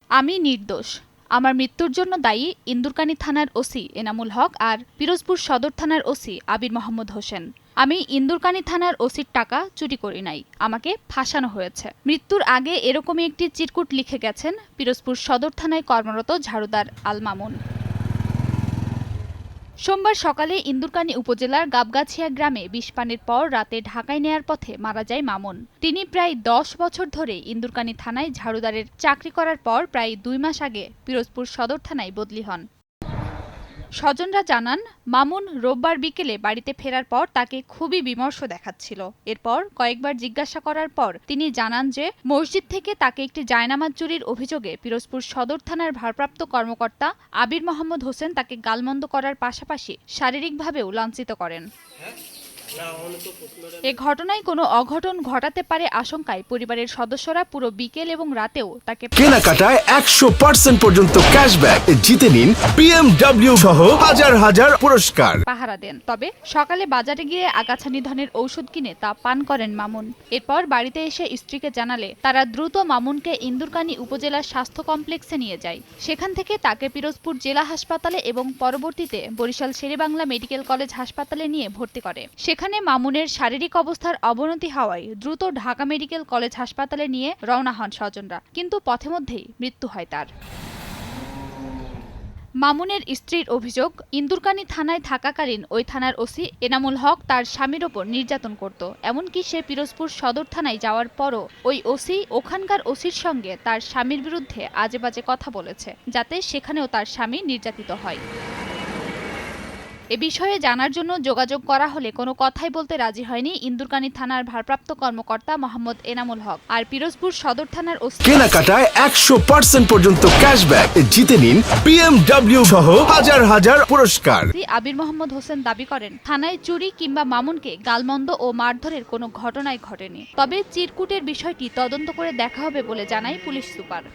আমি নির্দোষ। আমার মৃত্যুর জন্য দায়ী ইন্দুরকানী থানার ওসি এনামুল হক আর পিরোজপুর সদর থানার ওসি আবির মোহাম্মদ হোসেন। আমি ইন্দুরকানী থানার ওসির টাকা চুরি করি নাই, আমাকে ফাঁসানো হয়েছে। মৃত্যুর আগে এরকমই একটি চিরকুট লিখে গেছেন পিরোজপুর সদর থানায় কর্মরত ঝাড়ুদার আল মামুন। সোমবার সকালে ইন্দুরকানী উপজেলার গাবগাছিয়া গ্রামে বিষপানের পর রাতে ঢাকায় নেয়ার পথে মারা যায় মামুন। তিনি প্রায় ১০ বছর ধরে ইন্দুরকানী থানায় ঝাড়ুদারের চাকরি করার পর প্রায় ২ মাস আগে পিরোজপুর সদর থানায় বদলি হন। স্বজনরা জানান, মামুন রোববার বিকেলে বাড়িতে ফেরার পর তাকে খুবই বিমর্ষ দেখাচ্ছিল। এরপর কয়েকবার জিজ্ঞাসা করার পর তিনি জানান যে মসজিদ থেকে তাকে একটি জায়নামাজ চুরির অভিযোগে পিরোজপুর সদর থানার ভারপ্রাপ্ত কর্মকর্তা আবির মোহাম্মদ হোসেন তাকে গালমন্দ করার পাশাপাশি শারীরিকভাবেও লাঞ্ছিত করেন। এ ঘটনায় কোনো অঘটন ঘটাতে পারে আশঙ্কায় পরিবারের সদস্যরা পুরো বিকেল এবং রাতেও তাকে কেনাকাটায় ১০০% পর্যন্ত ক্যাশব্যাক জিতে নিন BMW সহ হাজার হাজার পুরস্কার পাহারা দেন। তবে সকালে বাজারে গিয়ে আগাছা নিধনের ঔষধ কিনে তা পান করেন মামুন। এরপর বাড়িতে এসে স্ত্রীকে জানালে তারা দ্রুত মামুনকে ইন্দুরকানী উপজেলা স্বাস্থ্য কমপ্লেক্সে নিয়ে যায়। সেখান থেকে তাকে পিরোজপুর জেলা হাসপাতালে এবং পরবর্তীতে বরিশাল শেরেবাংলা মেডিকেল কলেজ হাসপাতালে নিয়ে ভর্তি করে। সেখানে মামুনের শারীরিক অবস্থার অবনতি হওয়ায় দ্রুত ঢাকা মেডিকেল কলেজ হাসপাতালে নিয়ে রওনা হন স্বজনরা, কিন্তু পথে মধ্যেই মৃত্যু হয় তার। মামুনের স্ত্রীর অভিযোগ, ইন্দুরকানী থানায় থাকাকালীন ওই থানার ওসি এনামুল হক তার স্বামীর ওপর নির্যাতন করত। এমনকি সে পিরোজপুর সদর থানায় যাওয়ার পরও ওই ওসি ওখানকার ওসির সঙ্গে তার স্বামীর বিরুদ্ধে আজেবাজে কথা বলেছে, যাতে সেখানেও তার স্বামী নির্যাতিত হয়। এ বিষয়ে জানার জন্য যোগাযোগ করা হলে কোনো কথাই বলতে রাজি হয়নি ইন্দুরকানী থানার ভারপ্রাপ্ত কর্মকর্তা মোহাম্মদ এনামুল হক আর পিরোজপুর সদর থানার ওসি। কেনাকাটায় ১০০% পর্যন্ত ক্যাশব্যাক জিতে নিন BMW সহ হাজার হাজার পুরস্কার। আবির মোহাম্মদ হোসেন দাবি করেন, থানায় চুরি কিংবা মামুনকে গালমন্দ ও মারধরের কোনো ঘটনাই ঘটেনি। তবে চিরকুটের বিষয়টি তদন্ত করে দেখা হবে বলে জানায় পুলিশ সুপার।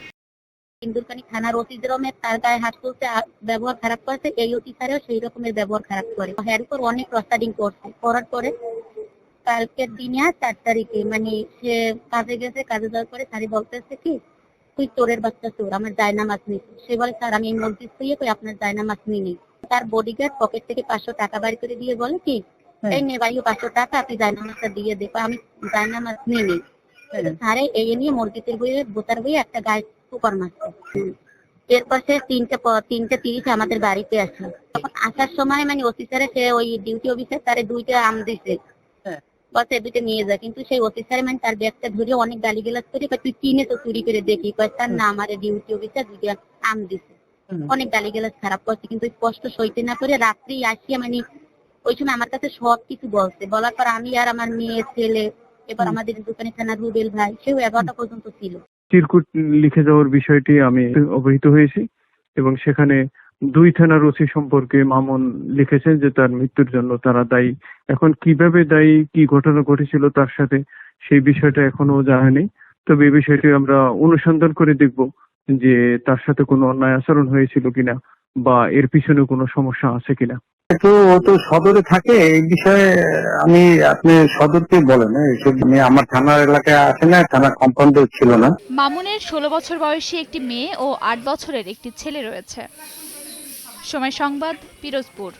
ইন্দুরকানী থানার ওসি যেরকমের তার গায়ে হাত তুলতে ব্যবহার খারাপ করেছে, এই ওসি স্যারেও সেই রকমের ব্যবহার খারাপ করে। এর উপর অনেক প্রস্তারিং করছে। করার পরে কালকের দিনে ৪ তারিখে মানে সে কাজে গেছে, কাজে যাওয়ার পরে স্যারই বলতেছে কি, তুই চোরের বাচ্চা চোর, আমার জায়নামাজ নিস। সে বলে, স্যার আমি মসজিদ থেকে কই আপনার জায়নামাজ নিই। তার বডিগার্ড পকেট থেকে ৫০০ টাকা বাড়ি করে দিয়ে বলে কি, এই নে ভাই ৫০০ টাকা, আপনি জায়নামাজটা দিয়ে দেখো। আমি জায়নামাজ নিই। স্যারে এই নিয়ে মসজিদের বইয়ে বোতার বইয়ে একটা গায়ে সুপার মারছে। এরপর সে ৩:৩০ আমাদের বাড়িতে আসে। তখন আসার সময় মানে অফিসারে সে ওই ডিউটি অফিসার তারে ২টা আম দিছে, বলছে ২টা নিয়ে যা। কিন্তু সেই অফিসারে মানে তার ব্যাগটা ধরে অনেক গালিগালাজ করে, তুই কিনে তো চুরি করে দেখি, তার না আমার ডিউটি অফিসার ২টা আম দিছে। অনেক গালিগালাজ খারাপ করছে, কিন্তু স্পষ্ট সইতে না করে রাত্রি আসিয়া মানে ওই সময় আমার কাছে সবকিছু বলছে। বলার পর আমি আর আমার মেয়ে ছেলে, এবার আমাদের দোকানে থানার রুবেল ভাই, সেও ১১টা পর্যন্ত ছিল। চিরকুট লিখে যাওয়ার বিষয়টি আমি অবহিত হয়েছি এবং সেখানে ২ থানার ওসি সম্পর্কে মামুন লিখেছেন যে তার মৃত্যুর জন্য তারা দায়ী। এখন কিভাবে দায়ী, কি ঘটনা ঘটেছিল তার সাথে, সেই বিষয়টা এখনো জানা নেই। তবে এই বিষয়টি আমরা অনুসন্ধান করে দেখব যে তার সাথে কোনো অন্যায় আচরণ হয়েছিল কিনা বা এর পিছনে কোনো সমস্যা আছে কিনা। তো ও তো সদরে থাকে, এই বিষয়ে আপনি সদরকে বলেন, আমার থানার এলাকায় আসে না, থানা কম্পাউন্ডে ছিল না। মামুনের ১৬ বছর বয়সী একটি মেয়ে ও ৮ বছরের একটি ছেলে রয়েছে। সময় সংবাদ, পিরোজপুর।